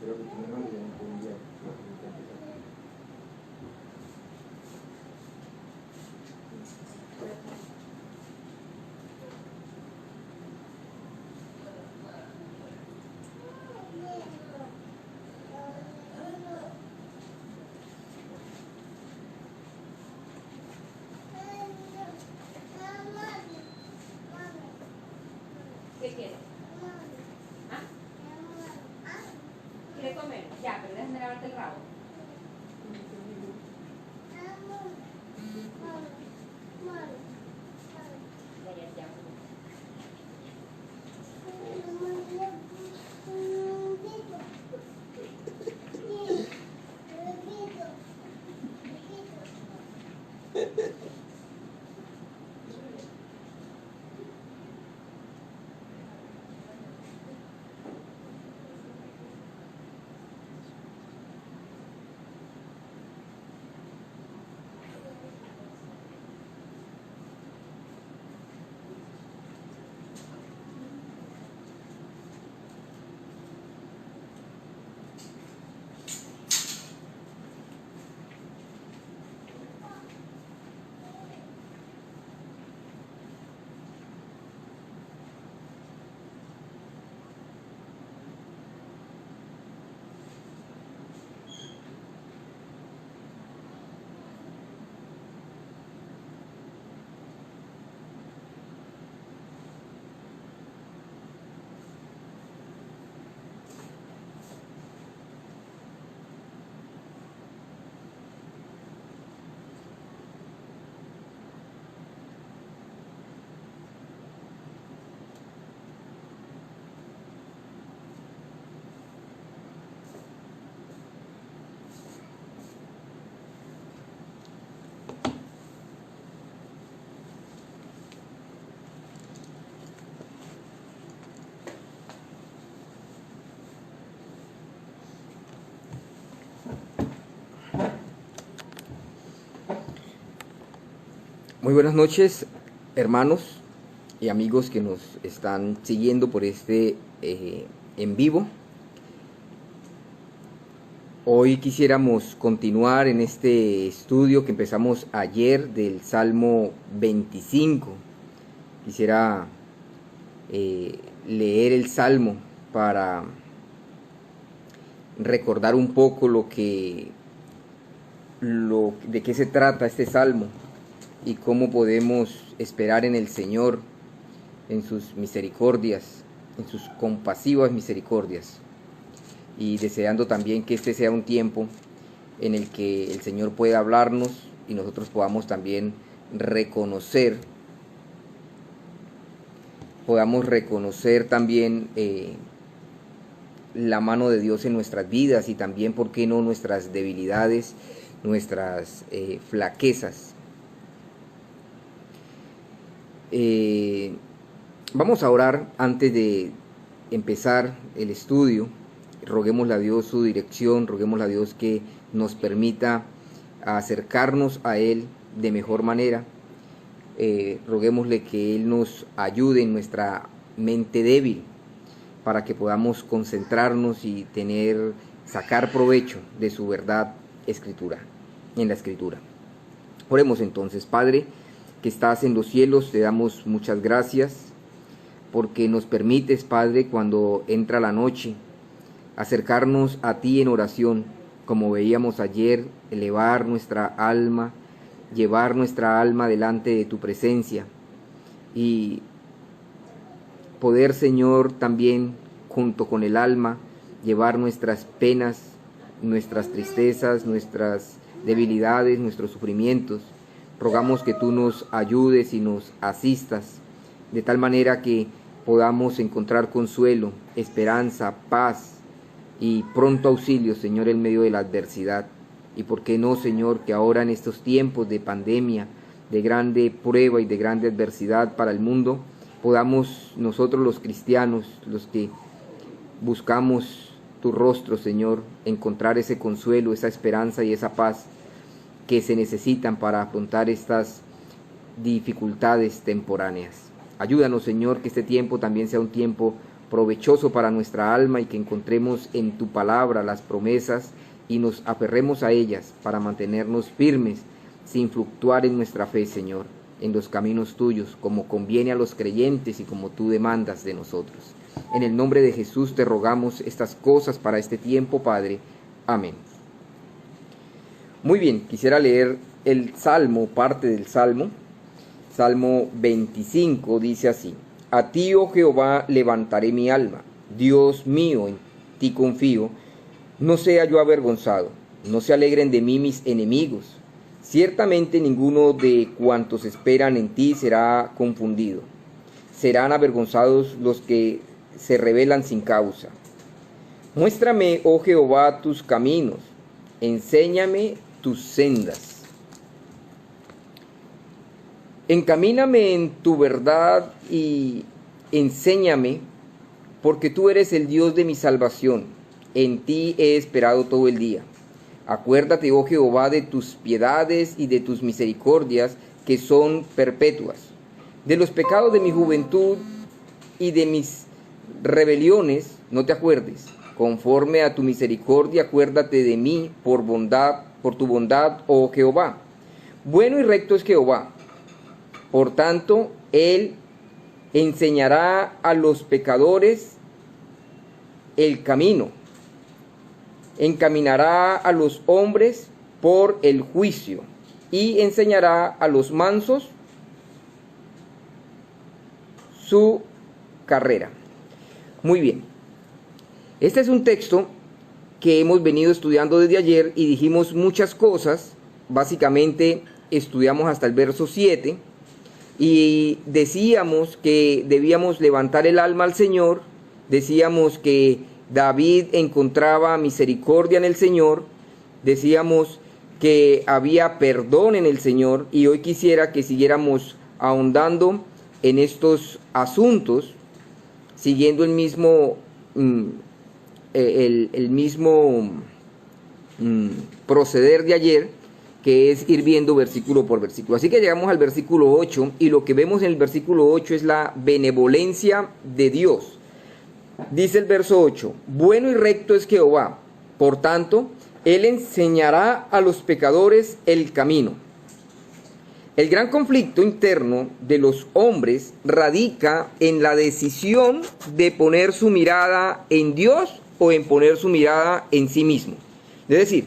Espero que tu hermano ya no pueda enviar. ¿Qué quieres? ¿Ah? ¿Quieres comer? Ya, pero déjame lavarte el rabo. Ya, ya, ya. Muy buenas noches, hermanos y amigos que nos están siguiendo por este en vivo. Hoy quisiéramos continuar en este estudio que empezamos ayer del Salmo 25. Quisiera leer el Salmo para recordar un poco de qué se trata este Salmo y cómo podemos esperar en el Señor, en sus misericordias, en sus compasivas misericordias, y deseando también que este sea un tiempo en el que el Señor pueda hablarnos y nosotros podamos también reconocer también la mano de Dios en nuestras vidas y también, ¿por qué no?, nuestras debilidades, nuestras flaquezas. Vamos a orar antes de empezar el estudio. Roguémosle a Dios su dirección, roguémosle a Dios que nos permita acercarnos a Él de mejor manera. Roguémosle que Él nos ayude en nuestra mente débil para que podamos concentrarnos y sacar provecho de su verdad en la Escritura. Oremos entonces. Padre, que estás en los cielos, te damos muchas gracias porque nos permites, Padre, cuando entra la noche, acercarnos a ti en oración, como veíamos ayer, elevar nuestra alma, llevar nuestra alma delante de tu presencia y poder, Señor, también junto con el alma, llevar nuestras penas, nuestras tristezas, nuestras debilidades, nuestros sufrimientos. Rogamos que tú nos ayudes y nos asistas, de tal manera que podamos encontrar consuelo, esperanza, paz y pronto auxilio, Señor, en medio de la adversidad. Y por qué no, Señor, que ahora en estos tiempos de pandemia, de grande prueba y de grande adversidad para el mundo, podamos nosotros los cristianos, los que buscamos tu rostro, Señor, encontrar ese consuelo, esa esperanza y esa paz que se necesitan para afrontar estas dificultades temporáneas. Ayúdanos, Señor, que este tiempo también sea un tiempo provechoso para nuestra alma y que encontremos en tu palabra las promesas y nos aferremos a ellas para mantenernos firmes sin fluctuar en nuestra fe, Señor, en los caminos tuyos, como conviene a los creyentes y como tú demandas de nosotros. En el nombre de Jesús te rogamos estas cosas para este tiempo, Padre. Amén. Muy bien, quisiera leer el Salmo, parte del Salmo. Salmo 25 dice así: A ti, oh Jehová, levantaré mi alma. Dios mío, en ti confío. No sea yo avergonzado, no se alegren de mí mis enemigos. Ciertamente ninguno de cuantos esperan en ti será confundido. Serán avergonzados los que se rebelan sin causa. Muéstrame, oh Jehová, tus caminos, enséñame tus sendas. Encamíname en tu verdad y enséñame, porque tú eres el Dios de mi salvación. En ti he esperado todo el día. Acuérdate, oh Jehová, de tus piedades y de tus misericordias, que son perpetuas. De los pecados de mi juventud y de mis rebeliones no te acuerdes. Conforme a tu misericordia, acuérdate de mí por tu bondad, oh Jehová. Bueno y recto es Jehová. Por tanto, él enseñará a los pecadores el camino. Encaminará a los hombres por el juicio y enseñará a los mansos su carrera. Muy bien. Este es un texto que hemos venido estudiando desde ayer y dijimos muchas cosas. Básicamente estudiamos hasta el verso 7 y decíamos que debíamos levantar el alma al Señor. Decíamos que David encontraba misericordia en el Señor, decíamos que había perdón en el Señor, y hoy quisiera que siguiéramos ahondando en estos asuntos, siguiendo el mismo proceder de ayer, que es ir viendo versículo por versículo. Así que llegamos al versículo 8, y lo que vemos en el versículo 8 es la benevolencia de Dios. Dice el verso 8: Bueno y recto es Jehová, por tanto, él enseñará a los pecadores el camino. El gran conflicto interno de los hombres radica en la decisión de poner su mirada en Dios o en poner su mirada en sí mismo. Es decir,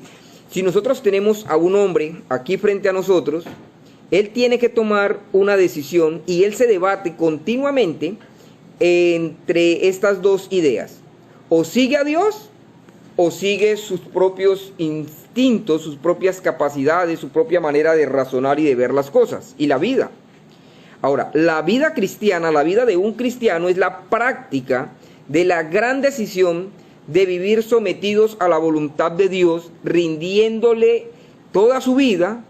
si nosotros tenemos a un hombre aquí frente a nosotros, él tiene que tomar una decisión y él se debate continuamente entre estas dos ideas: o sigue a Dios o sigue sus propios instintos, sus propias capacidades, su propia manera de razonar y de ver las cosas y la vida. Ahora, la vida cristiana, la vida de un cristiano, es la práctica de la gran decisión de vivir sometidos a la voluntad de Dios, rindiéndole toda su vida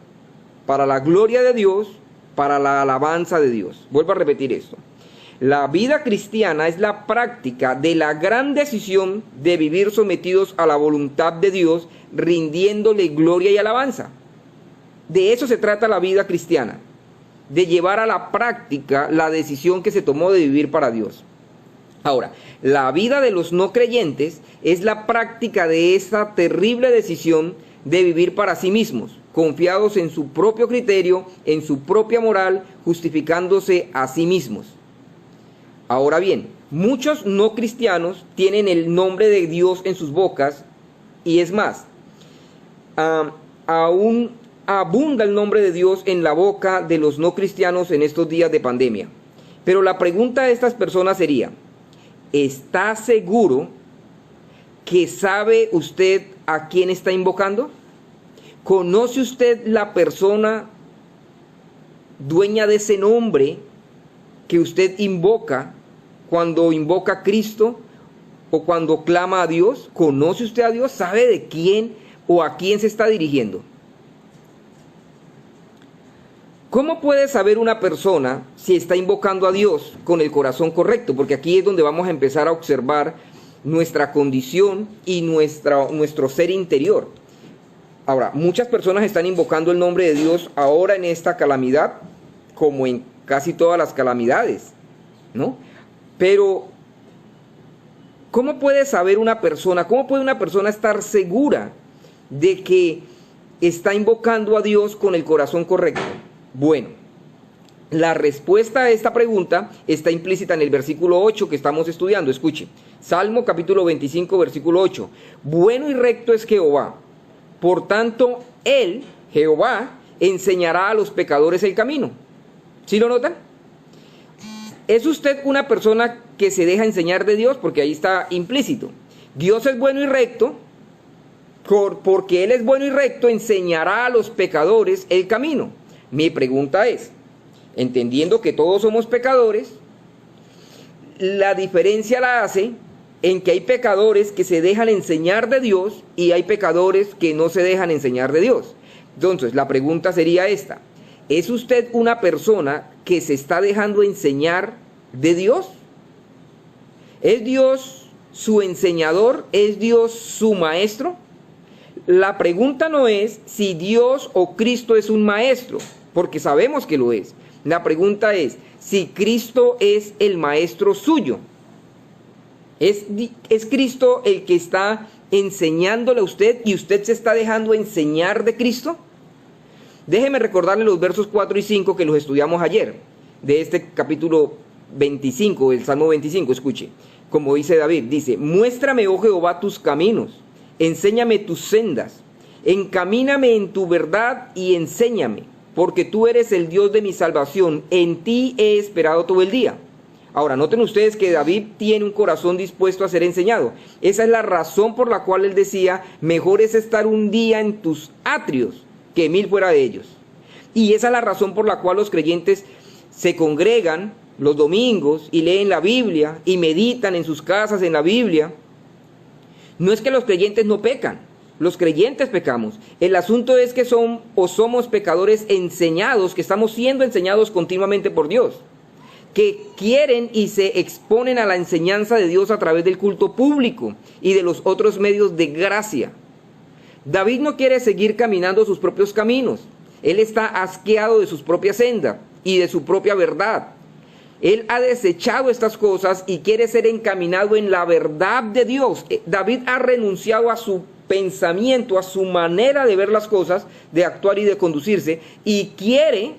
para la gloria de Dios, para la alabanza de Dios. Vuelvo a repetir esto. La vida cristiana es la práctica de la gran decisión de vivir sometidos a la voluntad de Dios, rindiéndole gloria y alabanza. De eso se trata la vida cristiana, de llevar a la práctica la decisión que se tomó de vivir para Dios. Ahora, la vida de los no creyentes es la práctica de esa terrible decisión de vivir para sí mismos, confiados en su propio criterio, en su propia moral, justificándose a sí mismos. Ahora bien, muchos no cristianos tienen el nombre de Dios en sus bocas, y es más, aún abunda el nombre de Dios en la boca de los no cristianos en estos días de pandemia. Pero la pregunta de estas personas sería: ¿está seguro que sabe usted a quién está invocando? ¿Conoce usted la persona dueña de ese nombre que usted invoca cuando invoca a Cristo o cuando clama a Dios? ¿Conoce usted a Dios? ¿Sabe de quién o a quién se está dirigiendo? ¿Cómo puede saber una persona si está invocando a Dios con el corazón correcto? Porque aquí es donde vamos a empezar a observar nuestra condición y nuestro ser interior. Ahora, muchas personas están invocando el nombre de Dios ahora en esta calamidad, como en casi todas las calamidades, ¿no? Pero ¿Cómo puede saber una persona, cómo puede una persona estar segura de que está invocando a Dios con el corazón correcto? Bueno, la respuesta a esta pregunta está implícita en el versículo 8 que estamos estudiando. Escuche, Salmo capítulo 25, versículo 8. Bueno y recto es Jehová, por tanto, Él, Jehová, enseñará a los pecadores el camino. ¿Sí lo notan? ¿Es usted una persona que se deja enseñar de Dios? Porque ahí está implícito. Dios es bueno y recto, porque Él es bueno y recto, enseñará a los pecadores el camino. Mi pregunta es, entendiendo que todos somos pecadores, la diferencia la hace en que hay pecadores que se dejan enseñar de Dios y hay pecadores que no se dejan enseñar de Dios. Entonces, la pregunta sería esta: ¿es usted una persona que se está dejando enseñar de Dios? ¿Es Dios su enseñador? ¿Es Dios su maestro? La pregunta no es si Dios o Cristo es un maestro, porque sabemos que lo es. La pregunta es si Cristo es el maestro suyo. ¿Es Cristo el que está enseñándole a usted y usted se está dejando enseñar de Cristo? Déjeme recordarle los versos 4 y 5 que los estudiamos ayer, de este capítulo 25, el Salmo 25, escuche. Como dice David, dice: muéstrame, oh Jehová, tus caminos, enséñame tus sendas, encamíname en tu verdad y enséñame, porque tú eres el Dios de mi salvación, en ti he esperado todo el día. Ahora, noten ustedes que David tiene un corazón dispuesto a ser enseñado. Esa es la razón por la cual él decía: mejor es estar un día en tus atrios que 1000 fuera de ellos. Y esa es la razón por la cual los creyentes se congregan los domingos y leen la Biblia y meditan en sus casas en la Biblia. No es que los creyentes no pecan, los creyentes pecamos. El asunto es que somos pecadores enseñados, que estamos siendo enseñados continuamente por Dios, que quieren y se exponen a la enseñanza de Dios a través del culto público y de los otros medios de gracia. David no quiere seguir caminando sus propios caminos. Él está asqueado de sus propias sendas y de su propia verdad. Él ha desechado estas cosas y quiere ser encaminado en la verdad de Dios. David ha renunciado a su pensamiento, a su manera de ver las cosas, de actuar y de conducirse, y quiere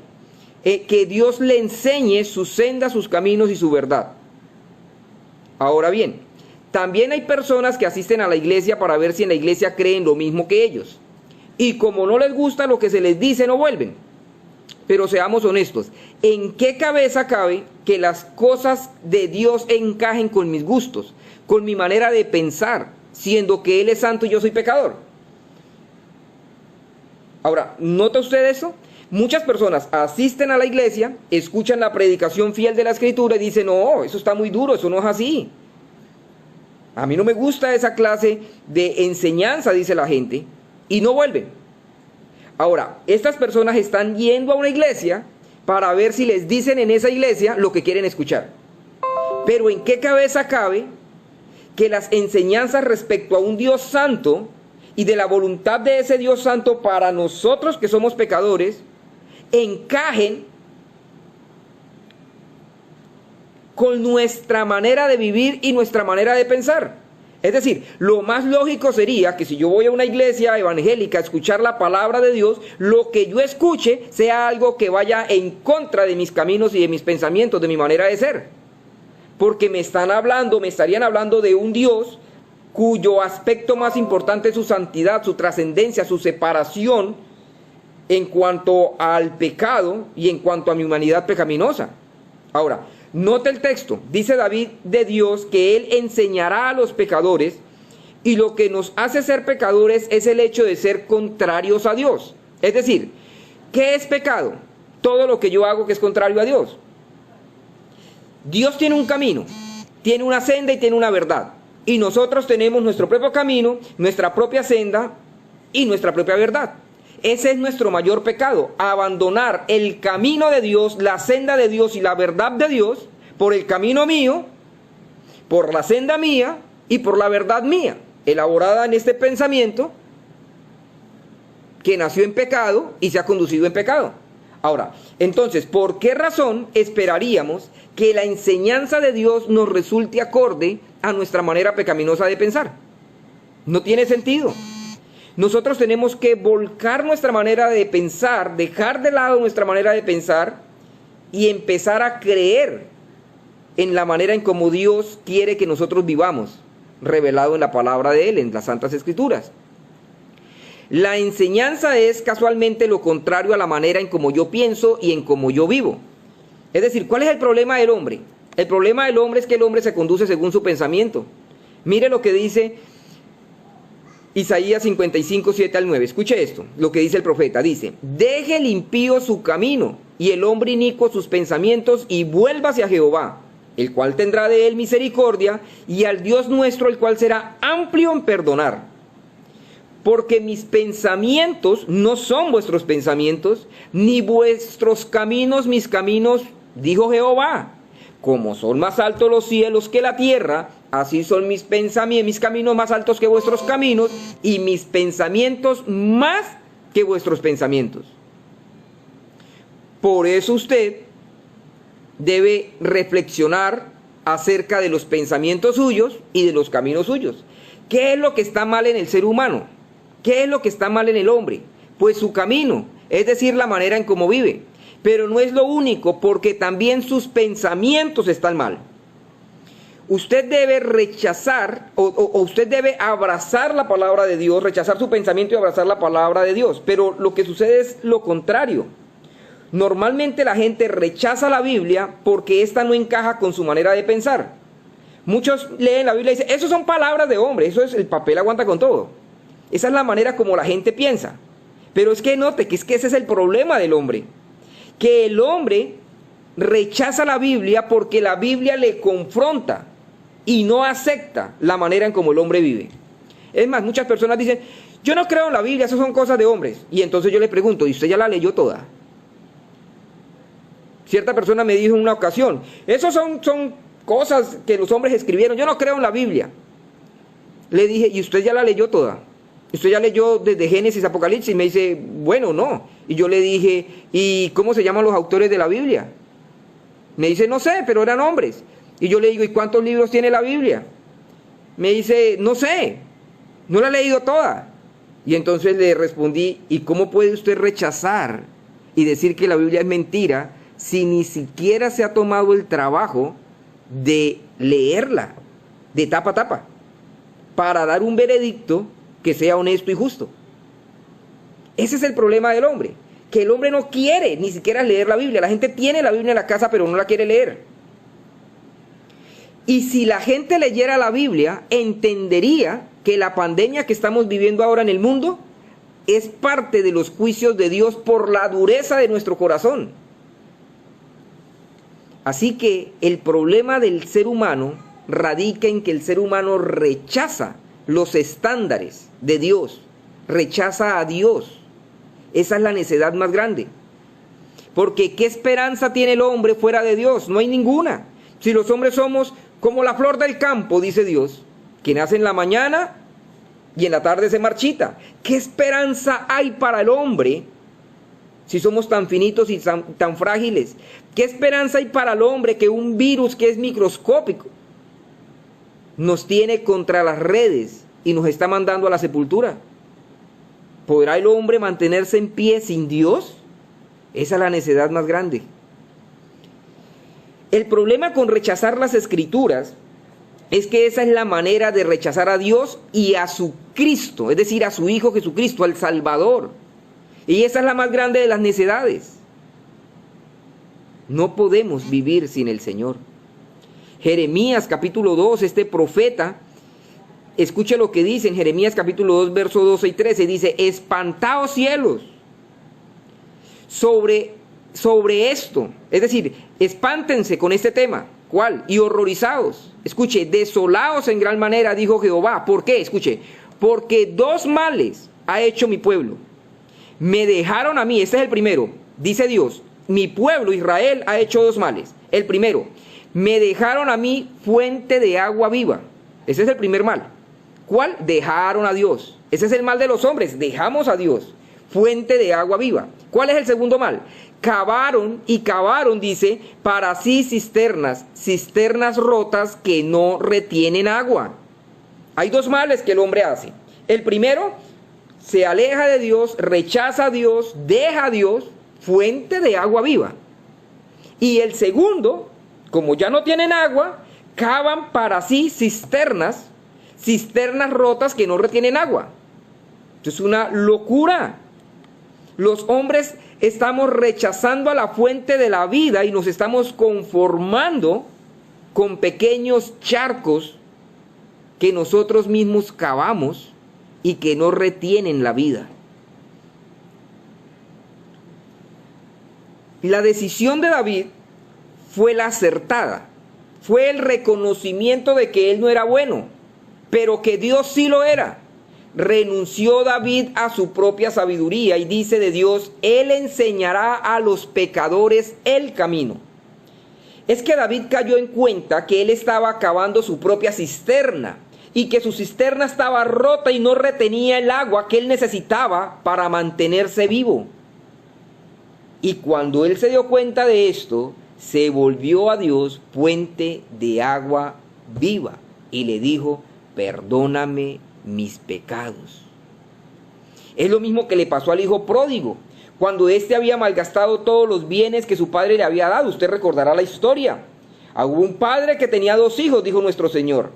que Dios le enseñe sus sendas, sus caminos y su verdad. Ahora bien, también hay personas que asisten a la iglesia para ver si en la iglesia creen lo mismo que ellos. Y como no les gusta lo que se les dice, no vuelven. Pero seamos honestos, ¿en qué cabeza cabe que las cosas de Dios encajen con mis gustos, con mi manera de pensar, siendo que Él es santo y yo soy pecador? Ahora, ¿nota usted eso? Muchas personas asisten a la iglesia, escuchan la predicación fiel de la Escritura y dicen: no, eso está muy duro, eso no es así. A mí no me gusta esa clase de enseñanza, dice la gente, y no vuelven. Ahora, estas personas están yendo a una iglesia para ver si les dicen en esa iglesia lo que quieren escuchar. Pero ¿en qué cabeza cabe que las enseñanzas respecto a un Dios santo y de la voluntad de ese Dios santo para nosotros que somos pecadores encajen con nuestra manera de vivir y nuestra manera de pensar? Es decir, lo más lógico sería que si yo voy a una iglesia evangélica a escuchar la palabra de Dios, lo que yo escuche sea algo que vaya en contra de mis caminos y de mis pensamientos, de mi manera de ser. Porque me estarían hablando de un Dios cuyo aspecto más importante es su santidad, su trascendencia, su separación en cuanto al pecado y en cuanto a mi humanidad pecaminosa. Ahora, note el texto, dice David de Dios que Él enseñará a los pecadores, y lo que nos hace ser pecadores es el hecho de ser contrarios a Dios. Es decir, ¿qué es pecado? Todo lo que yo hago que es contrario a Dios. Dios tiene un camino, tiene una senda y tiene una verdad, y nosotros tenemos nuestro propio camino, nuestra propia senda y nuestra propia verdad. Ese es nuestro mayor pecado: abandonar el camino de Dios, la senda de Dios y la verdad de Dios por el camino mío, por la senda mía y por la verdad mía, elaborada en este pensamiento que nació en pecado y se ha conducido en pecado. Ahora, entonces, ¿por qué razón esperaríamos que la enseñanza de Dios nos resulte acorde a nuestra manera pecaminosa de pensar. No tiene sentido. Nosotros tenemos que volcar nuestra manera de pensar, dejar de lado nuestra manera de pensar y empezar a creer en la manera en cómo Dios quiere que nosotros vivamos, revelado en la palabra de Él, en las Santas Escrituras. La enseñanza es casualmente lo contrario a la manera en cómo yo pienso y en cómo yo vivo. Es decir, ¿cuál es el problema del hombre? El problema del hombre es que el hombre se conduce según su pensamiento. Mire lo que dice Isaías 55, 7 al 9. Escuche esto, lo que dice el profeta. Dice: deje el impío su camino y el hombre inicuo sus pensamientos y vuelva hacia Jehová, el cual tendrá de él misericordia, y al Dios nuestro, el cual será amplio en perdonar. Porque mis pensamientos no son vuestros pensamientos, ni vuestros caminos mis caminos, dijo Jehová. Como son más altos los cielos que la tierra, así son mis caminos más altos que vuestros caminos, y mis pensamientos más que vuestros pensamientos. Por eso usted debe reflexionar acerca de los pensamientos suyos y de los caminos suyos. ¿Qué es lo que está mal en el ser humano? ¿Qué es lo que está mal en el hombre? Pues su camino, es decir, la manera en cómo vive. Pero no es lo único, porque también sus pensamientos están mal. Usted debe rechazar o usted debe abrazar la palabra de Dios, rechazar su pensamiento y abrazar la palabra de Dios. Pero lo que sucede es lo contrario. Normalmente la gente rechaza la Biblia porque ésta no encaja con su manera de pensar. Muchos leen la Biblia y dicen: eso son palabras de hombre, eso es, el papel aguanta con todo. Esa es la manera como la gente piensa. Pero es que note que ese es el problema del hombre. Que el hombre rechaza la Biblia porque la Biblia le confronta y no acepta la manera en cómo el hombre vive. Es más, muchas personas dicen: yo no creo en la Biblia, eso son cosas de hombres. Y entonces yo le pregunto: ¿y usted ya la leyó toda? Cierta persona me dijo en una ocasión: esos son cosas que los hombres escribieron, yo no creo en la Biblia. Le dije: ¿y usted ya la leyó toda? ¿Usted ya leyó desde Génesis, Apocalipsis? Y me dice: bueno, no. Y yo le dije: ¿y cómo se llaman los autores de la Biblia? Me dice: no sé, pero eran hombres. Y yo le digo: ¿y cuántos libros tiene la Biblia? Me dice: no sé, no la he leído toda. Y entonces le respondí: ¿y cómo puede usted rechazar y decir que la Biblia es mentira si ni siquiera se ha tomado el trabajo de leerla de tapa a tapa para dar un veredicto que sea honesto y justo? Ese es el problema del hombre, que el hombre no quiere ni siquiera leer la Biblia. La gente tiene la Biblia en la casa, pero no la quiere leer. Y si la gente leyera la Biblia, entendería que la pandemia que estamos viviendo ahora en el mundo es parte de los juicios de Dios por la dureza de nuestro corazón. Así que el problema del ser humano radica en que el ser humano rechaza los estándares de Dios, rechaza a Dios. Esa es la necedad más grande. Porque ¿qué esperanza tiene el hombre fuera de Dios? No hay ninguna. Si los hombres somos como la flor del campo, dice Dios, que nace en la mañana y en la tarde se marchita. ¿Qué esperanza hay para el hombre si somos tan finitos y tan frágiles? ¿Qué esperanza hay para el hombre que un virus que es microscópico nos tiene contra las redes y nos está mandando a la sepultura? ¿Podrá el hombre mantenerse en pie sin Dios? Esa es la necedad más grande. El problema con rechazar las Escrituras es que esa es la manera de rechazar a Dios y a su Cristo, es decir, a su Hijo Jesucristo, al Salvador. Y esa es la más grande de las necedades. No podemos vivir sin el Señor. Jeremías capítulo 2, este profeta, escuche lo que dice en Jeremías capítulo 2, versos 12 y 13, dice: espantaos cielos sobre esto, es decir, espántense con este tema. ¿Cuál? Y horrorizados. Escuche: desolaos en gran manera, dijo Jehová. ¿Por qué? Escuche: porque dos males ha hecho mi pueblo. Me dejaron a mí, este es el primero, dice Dios, mi pueblo Israel ha hecho dos males. El primero: me dejaron a mí fuente de agua viva. Ese es el primer mal. ¿Cuál? Dejaron a Dios. Ese es el mal de los hombres, dejamos a Dios, fuente de agua viva. ¿Cuál es el segundo mal? Cavaron y cavaron, dice, para sí cisternas, cisternas rotas que no retienen agua. Hay dos males que el hombre hace. El primero, se aleja de Dios, rechaza a Dios, deja a Dios, fuente de agua viva. Y el segundo, como ya no tienen agua, cavan para sí cisternas, cisternas rotas que no retienen agua. Esto es una locura. Los hombres estamos rechazando a la fuente de la vida y nos estamos conformando con pequeños charcos que nosotros mismos cavamos y que no retienen la vida. La decisión de David fue la acertada, fue el reconocimiento de que él no era bueno, pero que Dios sí lo era. Renunció David a su propia sabiduría y dice de Dios, Él enseñará a los pecadores el camino. Es que David cayó en cuenta que él estaba cavando su propia cisterna y que su cisterna estaba rota y no retenía el agua que él necesitaba para mantenerse vivo. Y cuando él se dio cuenta de esto, se volvió a Dios fuente de agua viva y le dijo, perdóname mis pecados. Es lo mismo que le pasó al hijo pródigo, cuando éste había malgastado todos los bienes que su padre le había dado. Usted recordará la historia. Hubo un padre que tenía 2 hijos, dijo nuestro Señor.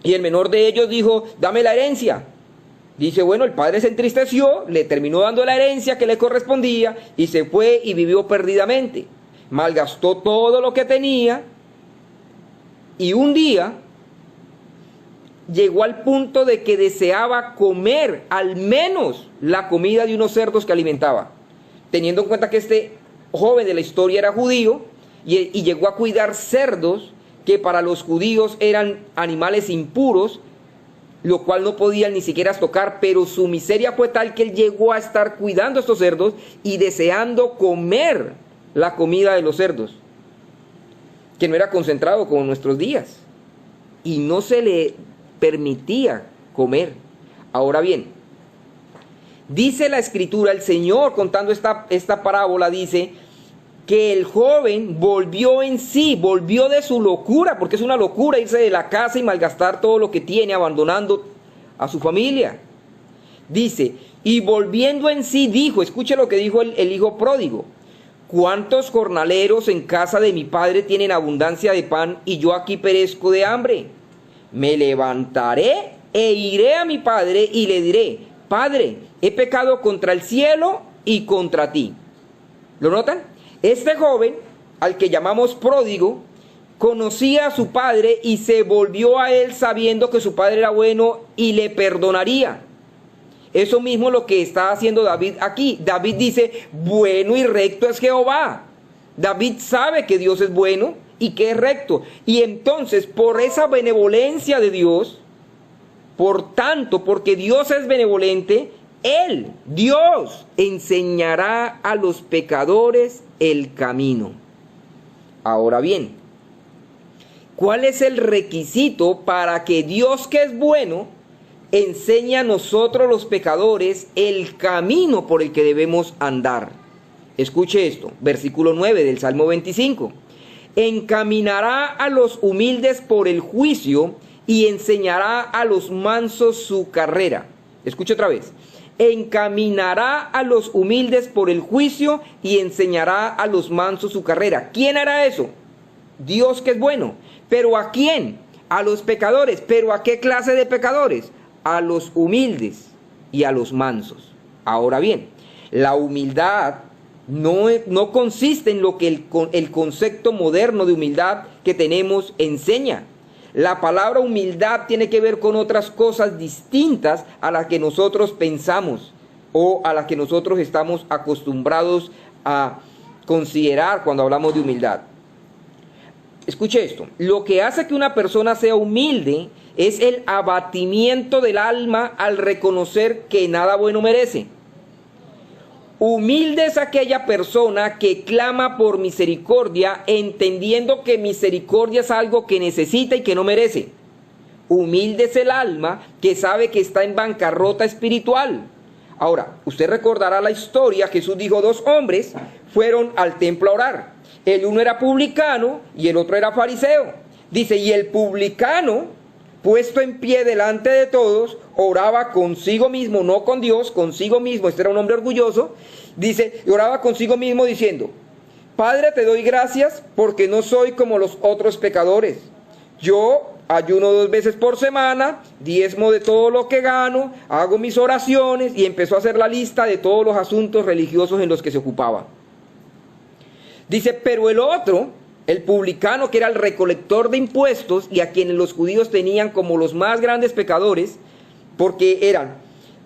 Y el menor de ellos dijo, dame la herencia. Dice, bueno, el padre se entristeció, le terminó dando la herencia que le correspondía y se fue y vivió perdidamente. Malgastó todo lo que tenía y un día llegó al punto de que deseaba comer al menos la comida de unos cerdos que alimentaba, teniendo en cuenta que este joven de la historia era judío y llegó a cuidar cerdos que para los judíos eran animales impuros, lo cual no podían ni siquiera tocar, pero su miseria fue tal que él llegó a estar cuidando estos cerdos y deseando comer la comida de los cerdos, que no era concentrado como en nuestros días, y no se le permitía comer. Ahora bien, dice la Escritura, el Señor contando esta parábola, dice que el joven volvió en sí, volvió de su locura, porque es una locura irse de la casa y malgastar todo lo que tiene, abandonando a su familia. Dice, y volviendo en sí dijo, escuche lo que dijo el hijo pródigo, ¿cuántos jornaleros en casa de mi padre tienen abundancia de pan y yo aquí perezco de hambre? Me levantaré e iré a mi padre y le diré, Padre, he pecado contra el cielo y contra ti. ¿Lo notan? Este joven, al que llamamos pródigo, conocía a su padre y se volvió a él sabiendo que su padre era bueno y le perdonaría. Eso mismo lo que está haciendo David aquí. David dice, bueno y recto es Jehová. David sabe que Dios es bueno y que es recto. Y entonces, por esa benevolencia de Dios, por tanto, porque Dios es benevolente, Él, Dios, enseñará a los pecadores el camino. Ahora bien, ¿cuál es el requisito para que Dios, que es bueno, enseñe a nosotros los pecadores el camino por el que debemos andar? Escuche esto, versículo 9 del Salmo 25. Encaminará a los humildes por el juicio y enseñará a los mansos su carrera. Escuche otra vez. Encaminará a los humildes por el juicio y enseñará a los mansos su carrera. ¿Quién hará eso? Dios, que es bueno. ¿Pero a quién? A los pecadores. ¿Pero a qué clase de pecadores? A los humildes y a los mansos. Ahora bien, la humildad no consiste en lo que el concepto moderno de humildad que tenemos enseña. La palabra humildad tiene que ver con otras cosas distintas a las que nosotros pensamos o a las que nosotros estamos acostumbrados a considerar cuando hablamos de humildad. Escuche esto, lo que hace que una persona sea humilde es el abatimiento del alma al reconocer que nada bueno merece. Humilde es aquella persona que clama por misericordia, entendiendo que misericordia es algo que necesita y que no merece. Humilde es el alma que sabe que está en bancarrota espiritual. Ahora, usted recordará la historia. Jesús dijo, 2 hombres fueron al templo a orar. El uno era publicano y el otro era fariseo. Dice, y el publicano, puesto en pie delante de todos, oraba consigo mismo, no con Dios, consigo mismo. Este era un hombre orgulloso. Dice, y oraba consigo mismo diciendo, Padre, te doy gracias porque no soy como los otros pecadores. Yo ayuno 2 veces por semana, diezmo de todo lo que gano, hago mis oraciones, y empezó a hacer la lista de todos los asuntos religiosos en los que se ocupaba. Dice, pero el otro, el publicano, que era el recolector de impuestos y a quienes los judíos tenían como los más grandes pecadores, porque eran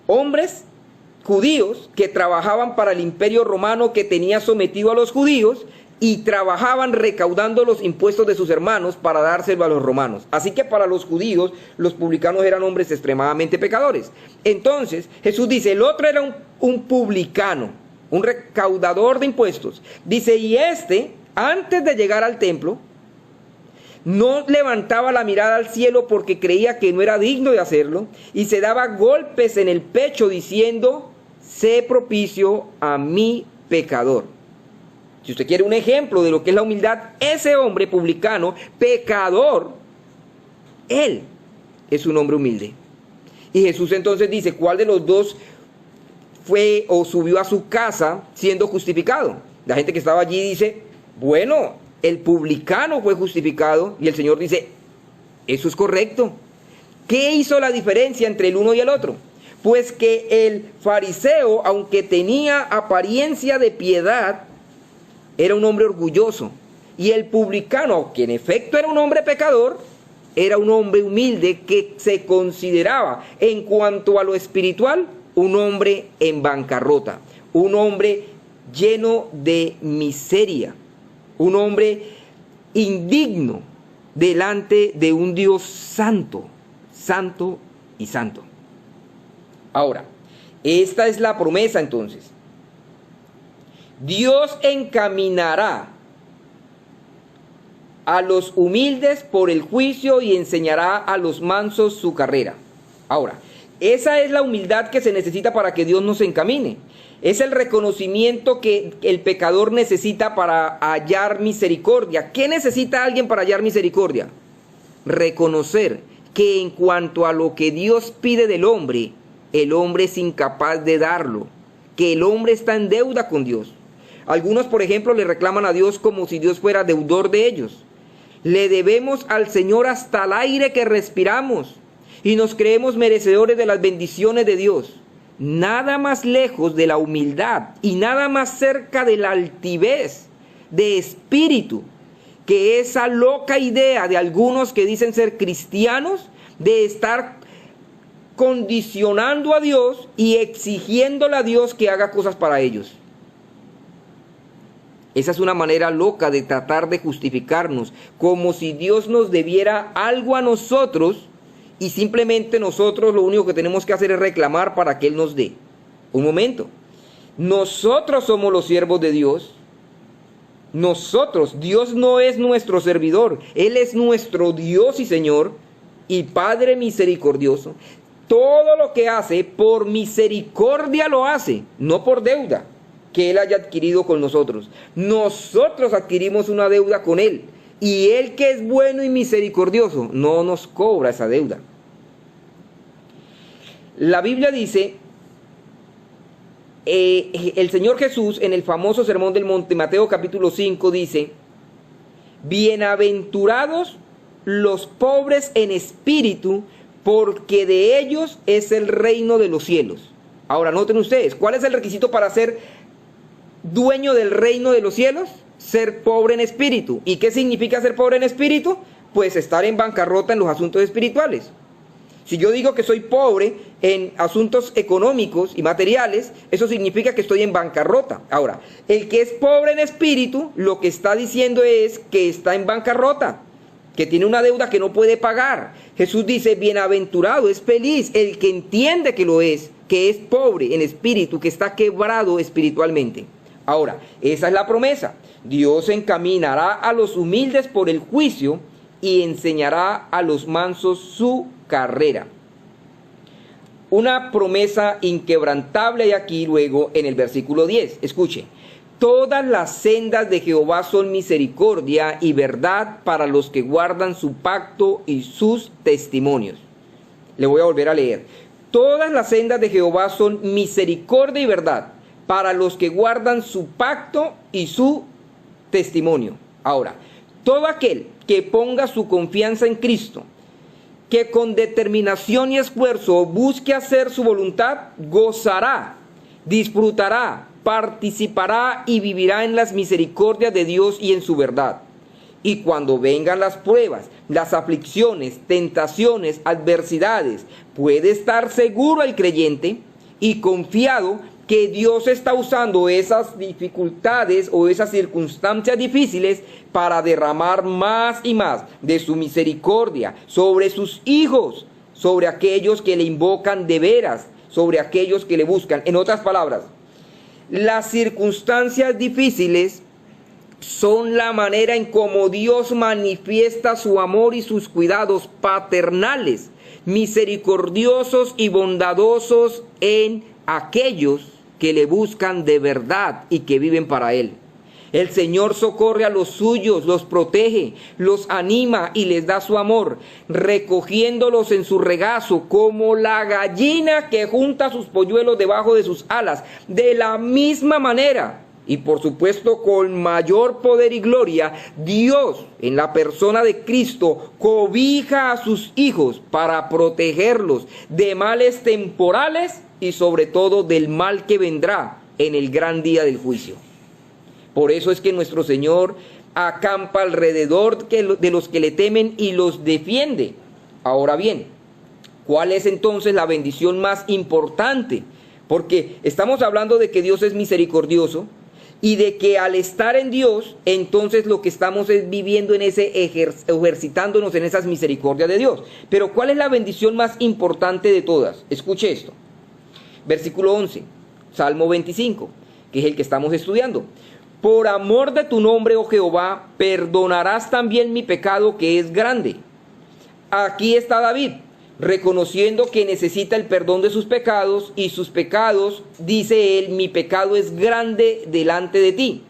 hombres judíos que trabajaban para el imperio romano que tenía sometido a los judíos, y trabajaban recaudando los impuestos de sus hermanos para dárselo a los romanos. Así que para los judíos, los publicanos eran hombres extremadamente pecadores. Entonces, Jesús dice, el otro era un publicano, un recaudador de impuestos. Dice, y antes de llegar al templo, no levantaba la mirada al cielo porque creía que no era digno de hacerlo, y se daba golpes en el pecho diciendo, sé propicio a mi pecador. Si usted quiere un ejemplo de lo que es la humildad, ese hombre publicano, pecador, él es un hombre humilde. Y Jesús entonces dice, ¿cuál de los dos fue o subió a su casa siendo justificado? La gente que estaba allí dice, bueno, el publicano fue justificado, y el Señor dice, eso es correcto. ¿Qué hizo la diferencia entre el uno y el otro? Pues que el fariseo, aunque tenía apariencia de piedad, era un hombre orgulloso, y el publicano, que en efecto era un hombre pecador, era un hombre humilde que se consideraba, en cuanto a lo espiritual, un hombre en bancarrota, un hombre lleno de miseria, un hombre indigno delante de un Dios santo, santo y santo. Ahora, esta es la promesa entonces. Dios encaminará a los humildes por el juicio y enseñará a los mansos su carrera. Ahora, esa es la humildad que se necesita para que Dios nos encamine. Es el reconocimiento que el pecador necesita para hallar misericordia. ¿Qué necesita alguien para hallar misericordia? Reconocer que en cuanto a lo que Dios pide del hombre, el hombre es incapaz de darlo, que el hombre está en deuda con Dios. Algunos, por ejemplo, le reclaman a Dios como si Dios fuera deudor de ellos. Le debemos al Señor hasta el aire que respiramos y nos creemos merecedores de las bendiciones de Dios. Nada más lejos de la humildad y nada más cerca de la altivez de espíritu que esa loca idea de algunos que dicen ser cristianos de estar condicionando a Dios y exigiéndole a Dios que haga cosas para ellos. Esa es una manera loca de tratar de justificarnos, como si Dios nos debiera algo a nosotros y simplemente nosotros lo único que tenemos que hacer es reclamar para que Él nos dé. Un momento, nosotros somos los siervos de Dios. Nosotros, Dios no es nuestro servidor, Él es nuestro Dios y Señor y Padre misericordioso. Todo lo que hace por misericordia lo hace, no por deuda que Él haya adquirido con nosotros. Nosotros adquirimos una deuda con Él, y Él, que es bueno y misericordioso, no nos cobra esa deuda. La Biblia dice, el Señor Jesús en el famoso Sermón del Monte, Mateo capítulo 5, dice, bienaventurados los pobres en espíritu, porque de ellos es el reino de los cielos. Ahora noten ustedes, ¿cuál es el requisito para ser dueño del reino de los cielos? Ser pobre en espíritu. ¿Y qué significa ser pobre en espíritu? Pues estar en bancarrota en los asuntos espirituales. Si yo digo que soy pobre en asuntos económicos y materiales, eso significa que estoy en bancarrota. Ahora, el que es pobre en espíritu, lo que está diciendo es que está en bancarrota, que tiene una deuda que no puede pagar. Jesús dice, bienaventurado, es feliz el que entiende que lo es, que es pobre en espíritu, que está quebrado espiritualmente. Ahora, esa es la promesa. Dios encaminará a los humildes por el juicio y enseñará a los mansos su carrera. una promesa inquebrantable hay aquí luego en el versículo 10. Escuche. Todas las sendas de Jehová son misericordia y verdad para los que guardan su pacto y sus testimonios. Le voy a volver a leer. Todas las sendas de Jehová son misericordia y verdad para los que guardan su pacto y su testimonio. Ahora, todo aquel que ponga su confianza en Cristo, que con determinación y esfuerzo busque hacer su voluntad, gozará, disfrutará, participará y vivirá en las misericordias de Dios y en su verdad. Y cuando vengan las pruebas, las aflicciones, tentaciones, adversidades, puede estar seguro el creyente y confiado que Dios está usando esas dificultades o esas circunstancias difíciles para derramar más y más de su misericordia sobre sus hijos, sobre aquellos que le invocan de veras, sobre aquellos que le buscan. En otras palabras, las circunstancias difíciles son la manera en cómo Dios manifiesta su amor y sus cuidados paternales, misericordiosos y bondadosos en aquellos que le buscan de verdad y que viven para Él. El Señor socorre a los suyos, los protege, los anima y les da su amor, recogiéndolos en su regazo como la gallina que junta sus polluelos debajo de sus alas. De la misma manera, y por supuesto con mayor poder y gloria, Dios, en la persona de Cristo, cobija a sus hijos para protegerlos de males temporales y sobre todo del mal que vendrá en el gran día del juicio. Por eso es que nuestro Señor acampa alrededor de los que le temen y los defiende. Ahora bien, ¿cuál es entonces la bendición más importante? Porque estamos hablando de que Dios es misericordioso y de que al estar en Dios, entonces lo que estamos es viviendo en ese ejercitándonos en esas misericordias de Dios. Pero ¿cuál es la bendición más importante de todas? Escuche esto. Versículo 11, Salmo 25, que es el que estamos estudiando. Por amor de tu nombre, oh Jehová, perdonarás también mi pecado que es grande. Aquí está David, reconociendo que necesita el perdón de sus pecados, y sus pecados, dice él, mi pecado es grande delante de ti.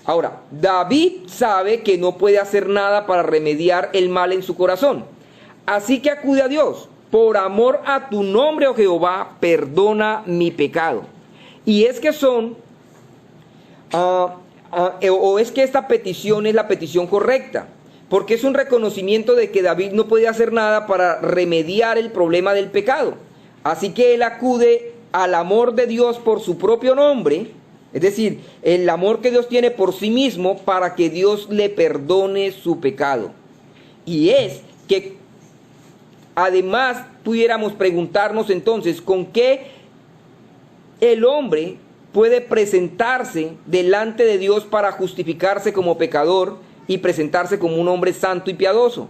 Ahora, David sabe que no puede hacer nada para remediar el mal en su corazón. Así que acude a Dios. Por amor a tu nombre, oh Jehová, perdona mi pecado. Y es que es que esta petición es la petición correcta, porque es un reconocimiento de que David no puede hacer nada para remediar el problema del pecado. Así que él acude al amor de Dios por su propio nombre, es decir, el amor que Dios tiene por sí mismo, para que Dios le perdone su pecado. Y es que además pudiéramos preguntarnos entonces, ¿con qué el hombre puede presentarse delante de Dios para justificarse como pecador y presentarse como un hombre santo y piadoso?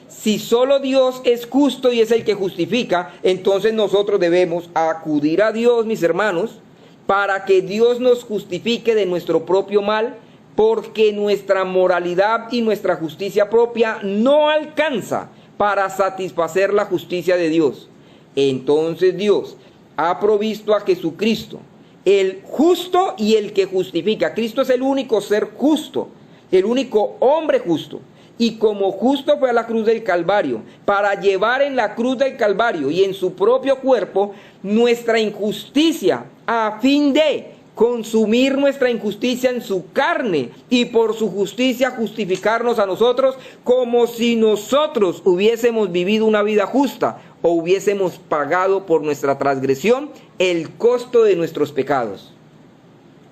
Si solo Dios es justo y es el que justifica, entonces nosotros debemos acudir a Dios, mis hermanos, para que Dios nos justifique de nuestro propio mal, porque nuestra moralidad y nuestra justicia propia no alcanza para satisfacer la justicia de Dios. Entonces Dios ha provisto a Jesucristo, el justo y el que justifica. Cristo es el único ser justo, el único hombre justo. Y como justo fue a la cruz del Calvario, para llevar en la cruz del Calvario y en su propio cuerpo nuestra injusticia, a fin de consumir nuestra injusticia en su carne y por su justicia justificarnos a nosotros, como si nosotros hubiésemos vivido una vida justa o hubiésemos pagado por nuestra transgresión el costo de nuestros pecados.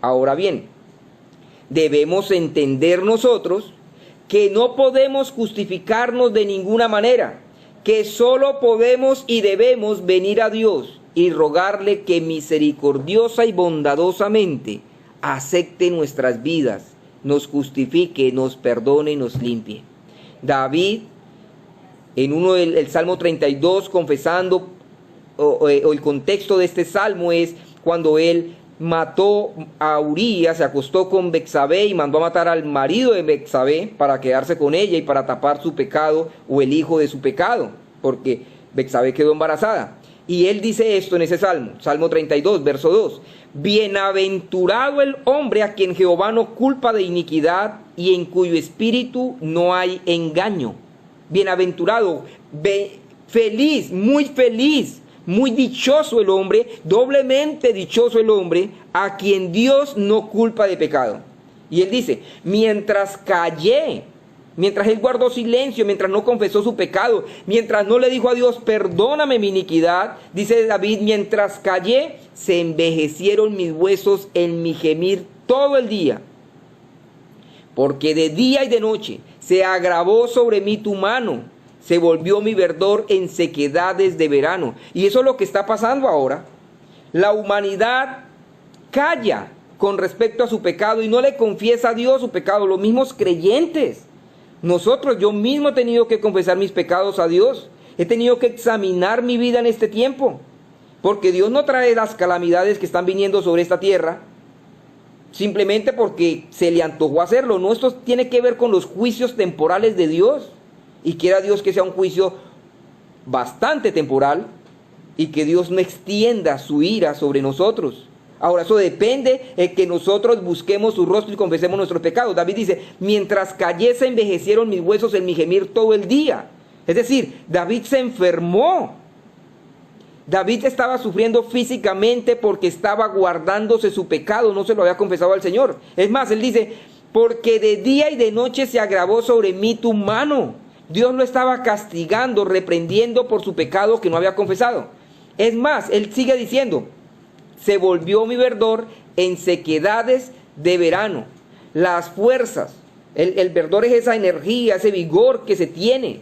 Ahora bien, debemos entender nosotros que no podemos justificarnos de ninguna manera, que solo podemos y debemos venir a Dios y rogarle que misericordiosa y bondadosamente acepte nuestras vidas, nos justifique, nos perdone y nos limpie. David, en el Salmo 32, confesando, o el contexto de este salmo es cuando él mató a Urías, se acostó con Betsabé y mandó a matar al marido de Betsabé para quedarse con ella y para tapar su pecado o el hijo de su pecado, porque Betsabé quedó embarazada. Y él dice esto en ese salmo, Salmo 32, verso 2. Bienaventurado el hombre a quien Jehová no culpa de iniquidad y en cuyo espíritu no hay engaño. Bienaventurado, feliz, muy dichoso el hombre, doblemente dichoso el hombre a quien Dios no culpa de pecado. Y él dice, mientras callé, mientras él guardó silencio, mientras no confesó su pecado, mientras no le dijo a Dios, perdóname mi iniquidad, dice David, mientras callé, se envejecieron mis huesos en mi gemir todo el día. Porque de día y de noche se agravó sobre mí tu mano, se volvió mi verdor en sequedades de verano. Y eso es lo que está pasando ahora. La humanidad calla con respecto a su pecado y no le confiesa a Dios su pecado. Los mismos creyentes. Nosotros, yo mismo he tenido que confesar mis pecados a Dios. He tenido que examinar mi vida en este tiempo. Porque Dios no trae las calamidades que están viniendo sobre esta tierra simplemente porque se le antojó hacerlo. No, esto tiene que ver con los juicios temporales de Dios. Y quiera Dios que sea un juicio bastante temporal y que Dios no extienda su ira sobre nosotros. Ahora, eso depende de que nosotros busquemos su rostro y confesemos nuestros pecados. David dice, mientras callé se envejecieron mis huesos en mi gemir todo el día. Es decir, David se enfermó. David estaba sufriendo físicamente porque estaba guardándose su pecado, no se lo había confesado al Señor. Es más, él dice, porque de día y de noche se agravó sobre mí tu mano. Dios lo estaba castigando, reprendiendo por su pecado que no había confesado. Es más, él sigue diciendo, se volvió mi verdor en sequedades de verano. Las fuerzas, el verdor es esa energía, ese vigor que se tiene.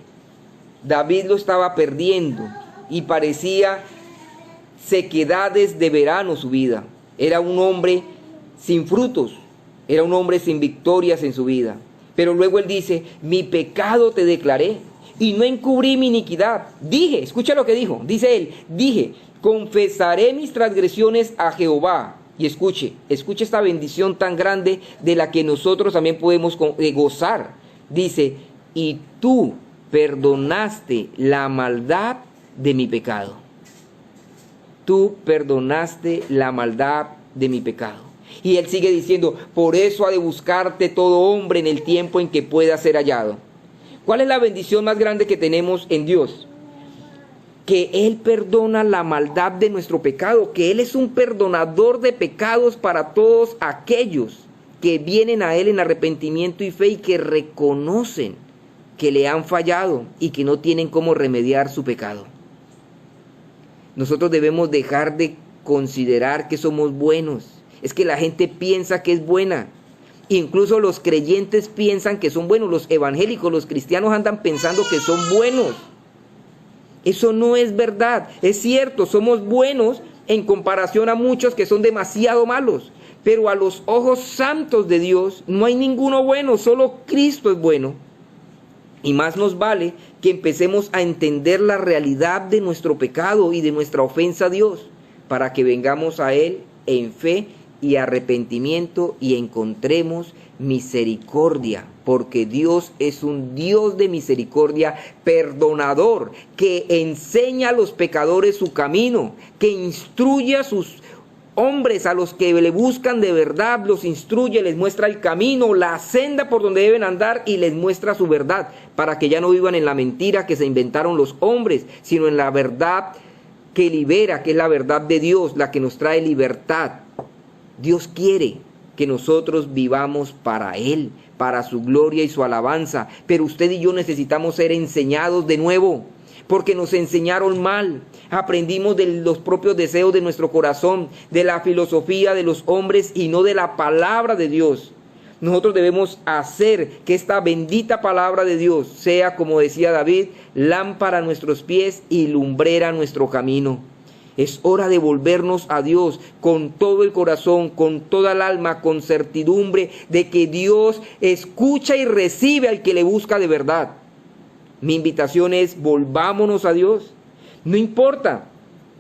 David lo estaba perdiendo y parecía sequedades de verano su vida. Era un hombre sin frutos, era un hombre sin victorias en su vida. Pero luego él dice, mi pecado te declaré y no encubrí mi iniquidad. Dije, escucha lo que dijo, dice él, dije, confesaré mis transgresiones a Jehová. Y escuche esta bendición tan grande de la que nosotros también podemos gozar. Dice, y tú perdonaste la maldad de mi pecado. Tú perdonaste la maldad de mi pecado. Y él sigue diciendo, por eso ha de buscarte todo hombre en el tiempo en que pueda ser hallado. ¿Cuál es la bendición más grande que tenemos en Dios? Que Él perdona la maldad de nuestro pecado, que Él es un perdonador de pecados para todos aquellos que vienen a Él en arrepentimiento y fe y que reconocen que le han fallado y que no tienen cómo remediar su pecado. Nosotros debemos dejar de considerar que somos buenos. Es que la gente piensa que es buena. Incluso los creyentes piensan que son buenos. Los evangélicos, los cristianos andan pensando que son buenos. Eso no es verdad. Es cierto, somos buenos en comparación a muchos que son demasiado malos. Pero a los ojos santos de Dios no hay ninguno bueno, solo Cristo es bueno. Y más nos vale que empecemos a entender la realidad de nuestro pecado y de nuestra ofensa a Dios, para que vengamos a Él en fe y arrepentimiento y encontremos misericordia, porque Dios es un Dios de misericordia, perdonador, que enseña a los pecadores su camino, que instruye a sus hombres, a los que le buscan de verdad, los instruye, les muestra el camino, la senda por donde deben andar y les muestra su verdad, para que ya no vivan en la mentira que se inventaron los hombres, sino en la verdad que libera, que es la verdad de Dios, la que nos trae libertad. Dios quiere que nosotros vivamos para Él, para su gloria y su alabanza, pero usted y yo necesitamos ser enseñados de nuevo, porque nos enseñaron mal, aprendimos de los propios deseos de nuestro corazón, de la filosofía de los hombres y no de la palabra de Dios. Nosotros debemos hacer que esta bendita palabra de Dios sea, como decía David, lámpara a nuestros pies y lumbrera a nuestro camino. Es hora de volvernos a Dios con todo el corazón, con toda el alma, con certidumbre de que Dios escucha y recibe al que le busca de verdad. Mi invitación es, volvámonos a Dios. No importa.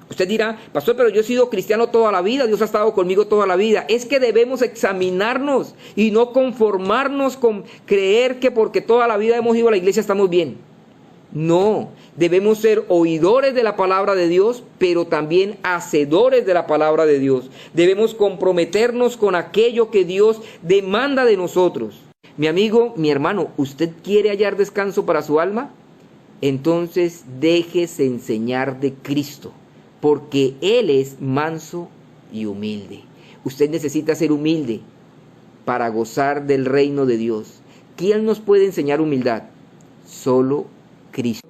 Usted dirá, pastor, pero yo he sido cristiano toda la vida, Dios ha estado conmigo toda la vida. Es que debemos examinarnos y no conformarnos con creer que porque toda la vida hemos ido a la iglesia estamos bien. No, debemos ser oidores de la palabra de Dios, pero también hacedores de la palabra de Dios. Debemos comprometernos con aquello que Dios demanda de nosotros. Mi amigo, mi hermano, ¿usted quiere hallar descanso para su alma? Entonces déjese enseñar de Cristo, porque Él es manso y humilde. Usted necesita ser humilde para gozar del reino de Dios. ¿Quién nos puede enseñar humildad? Solo Cristo.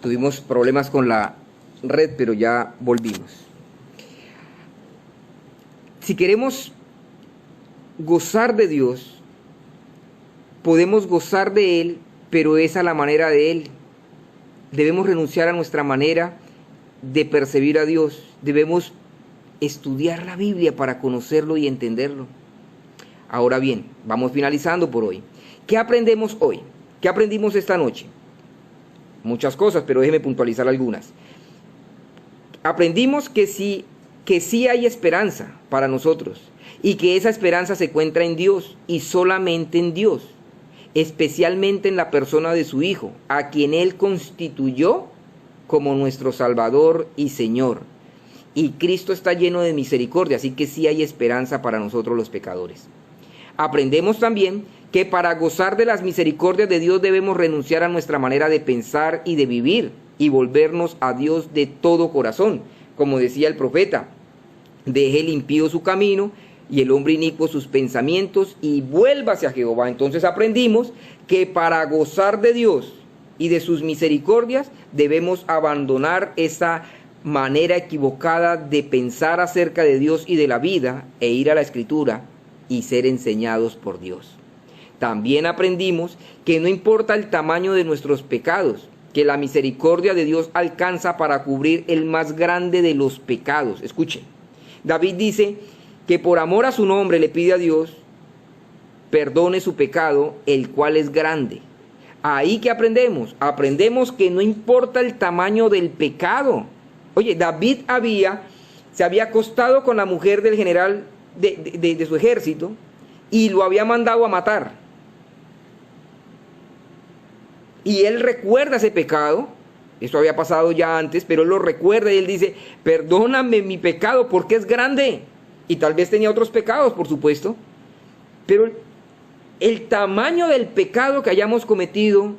Tuvimos problemas con la red, pero ya volvimos. Si queremos gozar de Dios, podemos gozar de Él, pero es a la manera de Él. Debemos renunciar a nuestra manera de percibir a Dios. Debemos estudiar la Biblia para conocerlo y entenderlo. Ahora bien, vamos finalizando por hoy. ¿Qué aprendemos hoy? ¿Qué aprendimos esta noche? Muchas cosas, pero déjeme puntualizar algunas. Aprendimos que sí hay esperanza para nosotros y que esa esperanza se encuentra en Dios y solamente en Dios, especialmente en la persona de su Hijo, a quien Él constituyó como nuestro Salvador y Señor. Y Cristo está lleno de misericordia, así que sí hay esperanza para nosotros los pecadores. Aprendemos también que para gozar de las misericordias de Dios debemos renunciar a nuestra manera de pensar y de vivir y volvernos a Dios de todo corazón. Como decía el profeta, deje el impío su camino y el hombre inicuo sus pensamientos y vuélvase a Jehová. Entonces aprendimos que para gozar de Dios y de sus misericordias debemos abandonar esa manera equivocada de pensar acerca de Dios y de la vida e ir a la Escritura y ser enseñados por Dios. También aprendimos que no importa el tamaño de nuestros pecados, que la misericordia de Dios alcanza para cubrir el más grande de los pecados. Escuchen, David dice que por amor a su nombre le pide a Dios perdone su pecado, el cual es grande. Ahí que aprendemos que no importa el tamaño del pecado. Oye, David se había acostado con la mujer del general de su ejército y lo había mandado a matar. Y él recuerda ese pecado, esto había pasado ya antes, pero él lo recuerda y él dice, perdóname mi pecado porque es grande. Y tal vez tenía otros pecados, por supuesto, pero el tamaño del pecado que hayamos cometido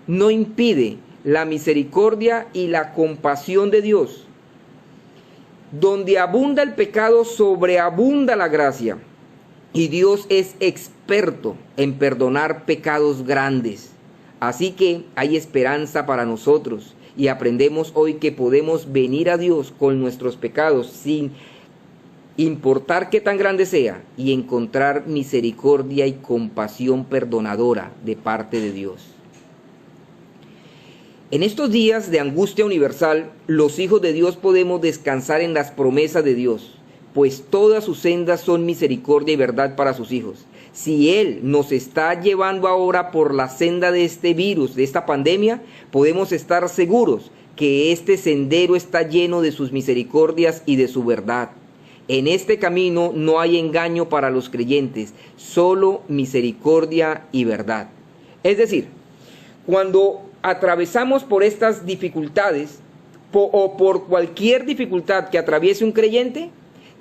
no impide la misericordia y la compasión de Dios. Donde abunda el pecado, sobreabunda la gracia. Y Dios es experto en perdonar pecados grandes. Así que hay esperanza para nosotros y aprendemos hoy que podemos venir a Dios con nuestros pecados sin importar qué tan grande sea y encontrar misericordia y compasión perdonadora de parte de Dios. En estos días de angustia universal, los hijos de Dios podemos descansar en las promesas de Dios, pues todas sus sendas son misericordia y verdad para sus hijos. Si Él nos está llevando ahora por la senda de este virus, de esta pandemia, podemos estar seguros que este sendero está lleno de sus misericordias y de su verdad. En este camino no hay engaño para los creyentes, solo misericordia y verdad. Es decir, cuando atravesamos por estas dificultades o por cualquier dificultad que atraviese un creyente,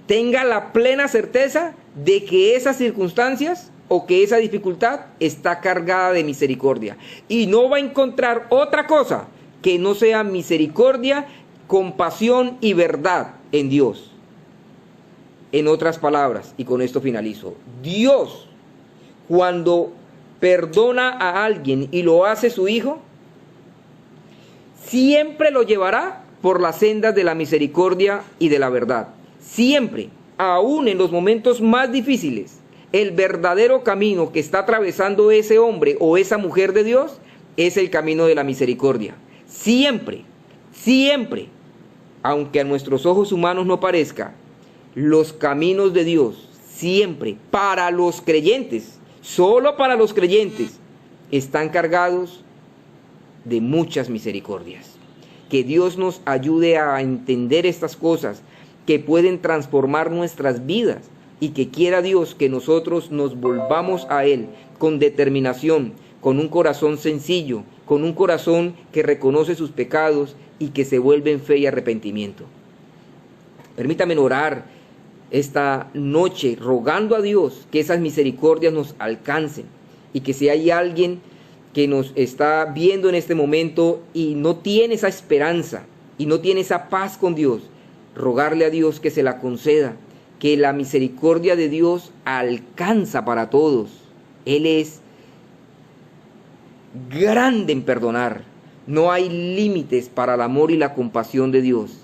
tenga la plena certeza de que esas circunstancias o que esa dificultad está cargada de misericordia y no va a encontrar otra cosa que no sea misericordia, compasión y verdad en Dios. En otras palabras, y con esto finalizo, Dios, cuando perdona a alguien y lo hace su hijo, siempre lo llevará por las sendas de la misericordia y de la verdad. Siempre, aún en los momentos más difíciles, el verdadero camino que está atravesando ese hombre o esa mujer de Dios es el camino de la misericordia. Siempre, siempre, aunque a nuestros ojos humanos no parezca, los caminos de Dios siempre para los creyentes, solo para los creyentes, están cargados de muchas misericordias. Que Dios nos ayude a entender estas cosas que pueden transformar nuestras vidas, y que quiera Dios que nosotros nos volvamos a Él con determinación, con un corazón sencillo, con un corazón que reconoce sus pecados y que se vuelve en fe y arrepentimiento. Permítame orar esta noche rogando a Dios que esas misericordias nos alcancen, y que si hay alguien que nos está viendo en este momento y no tiene esa esperanza y no tiene esa paz con Dios, rogarle a Dios que se la conceda, que la misericordia de Dios alcanza para todos. Él es grande en perdonar. No hay límites para el amor y la compasión de Dios.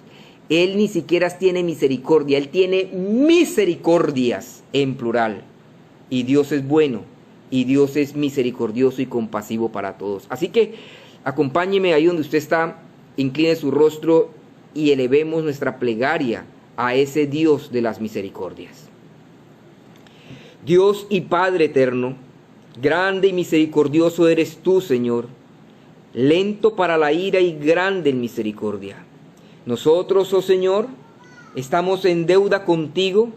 Él ni siquiera tiene misericordia, Él tiene misericordias en plural. Y Dios es bueno, y Dios es misericordioso y compasivo para todos. Así que acompáñeme ahí donde usted está, incline su rostro y elevemos nuestra plegaria a ese Dios de las misericordias. Dios y Padre eterno, grande y misericordioso eres tú, Señor, lento para la ira y grande en misericordia. Nosotros, oh Señor, estamos en deuda contigo,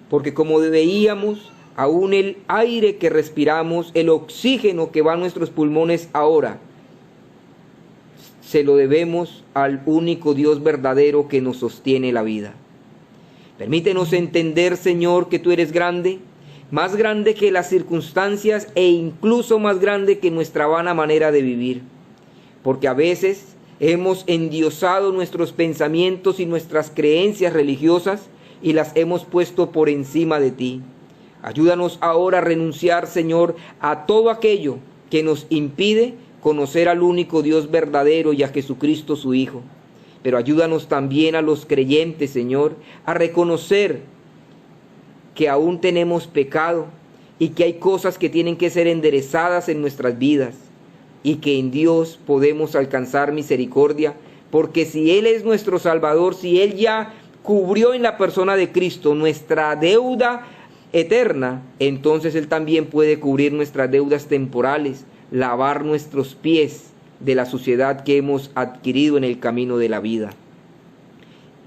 porque como veíamos, aún el aire que respiramos, el oxígeno que va a nuestros pulmones ahora, se lo debemos al único Dios verdadero que nos sostiene la vida. Permítenos entender, Señor, que tú eres grande, más grande que las circunstancias e incluso más grande que nuestra vana manera de vivir. Porque a veces hemos endiosado nuestros pensamientos y nuestras creencias religiosas y las hemos puesto por encima de ti. Ayúdanos ahora a renunciar, Señor, a todo aquello que nos impide conocer al único Dios verdadero y a Jesucristo su Hijo. Pero ayúdanos también a los creyentes, Señor, a reconocer que aún tenemos pecado y que hay cosas que tienen que ser enderezadas en nuestras vidas, y que en Dios podemos alcanzar misericordia, porque si Él es nuestro Salvador, si Él ya cubrió en la persona de Cristo nuestra deuda eterna, entonces Él también puede cubrir nuestras deudas temporales, lavar nuestros pies de la suciedad que hemos adquirido en el camino de la vida.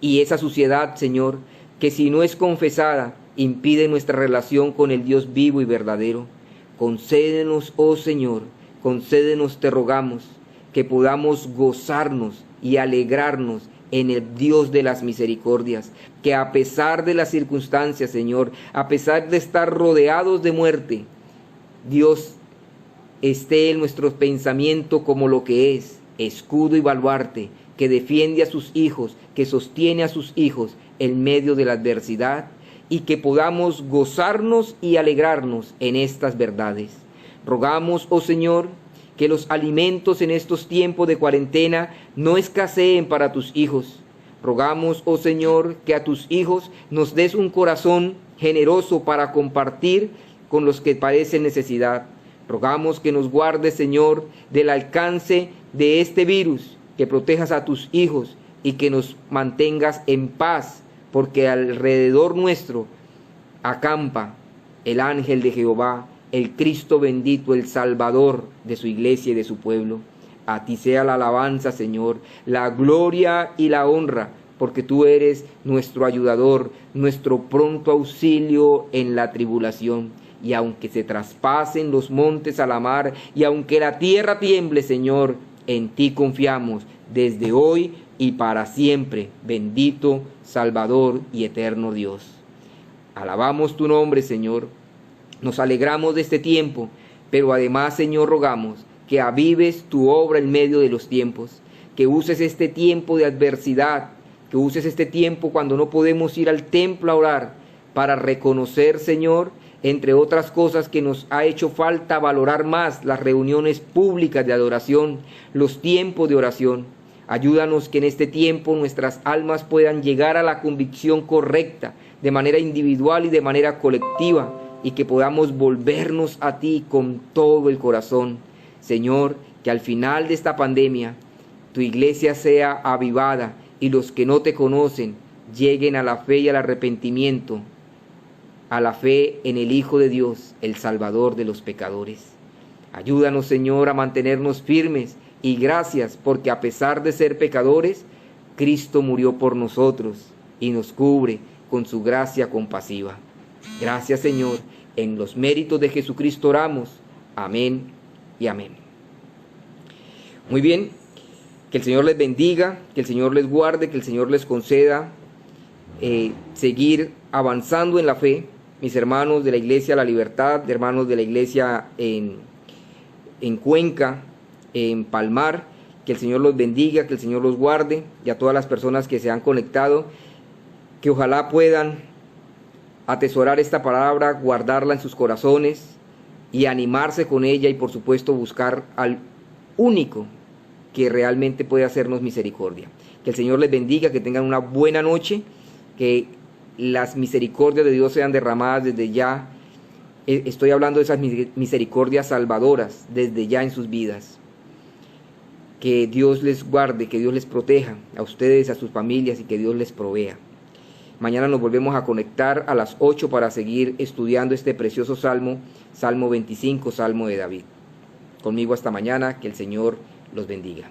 Y esa suciedad, Señor, que si no es confesada, impide nuestra relación con el Dios vivo y verdadero. Concédenos, oh Señor, concédenos, te rogamos, que podamos gozarnos y alegrarnos en el Dios de las misericordias, que a pesar de las circunstancias, Señor, a pesar de estar rodeados de muerte, Dios esté en nuestro pensamiento como lo que es, escudo y baluarte, que defiende a sus hijos, que sostiene a sus hijos en medio de la adversidad, y que podamos gozarnos y alegrarnos en estas verdades. Rogamos, oh Señor, que los alimentos en estos tiempos de cuarentena no escaseen para tus hijos. Rogamos, oh Señor, que a tus hijos nos des un corazón generoso para compartir con los que padecen necesidad. Rogamos que nos guardes, Señor, del alcance de este virus, que protejas a tus hijos y que nos mantengas en paz, porque alrededor nuestro acampa el ángel de Jehová, el Cristo bendito, el Salvador de su iglesia y de su pueblo. A ti sea la alabanza, Señor, la gloria y la honra, porque tú eres nuestro ayudador, nuestro pronto auxilio en la tribulación. Y aunque se traspasen los montes a la mar, y aunque la tierra tiemble, Señor, en ti confiamos, desde hoy y para siempre, bendito Salvador y eterno Dios. Alabamos tu nombre, Señor. Nos alegramos de este tiempo, pero además, Señor, rogamos que avives tu obra en medio de los tiempos, que uses este tiempo de adversidad, que uses este tiempo cuando no podemos ir al templo a orar, para reconocer, Señor, entre otras cosas, que nos ha hecho falta valorar más las reuniones públicas de adoración, los tiempos de oración. Ayúdanos que en este tiempo nuestras almas puedan llegar a la convicción correcta, de manera individual y de manera colectiva, y que podamos volvernos a ti con todo el corazón. Señor, que al final de esta pandemia tu iglesia sea avivada y los que no te conocen lleguen a la fe y al arrepentimiento, a la fe en el Hijo de Dios, el Salvador de los pecadores. Ayúdanos, Señor, a mantenernos firmes y gracias porque a pesar de ser pecadores, Cristo murió por nosotros y nos cubre con su gracia compasiva. Gracias, Señor. En los méritos de Jesucristo oramos. Amén y amén. Muy bien, que el Señor les bendiga, que el Señor les guarde, que el Señor les conceda seguir avanzando en la fe. Mis hermanos de la Iglesia La Libertad, hermanos de la Iglesia en Cuenca, en Palmar, que el Señor los bendiga, que el Señor los guarde, y a todas las personas que se han conectado, que ojalá puedan atesorar esta palabra, guardarla en sus corazones y animarse con ella, y por supuesto buscar al único que realmente puede hacernos misericordia. Que el Señor les bendiga, que tengan una buena noche, que las misericordias de Dios sean derramadas desde ya. Estoy hablando de esas misericordias salvadoras desde ya en sus vidas. Que Dios les guarde, que Dios les proteja a ustedes, a sus familias, y que Dios les provea. Mañana nos volvemos a conectar a las 8 para seguir estudiando este precioso salmo, Salmo 25, Salmo de David. Conmigo hasta mañana, que el Señor los bendiga.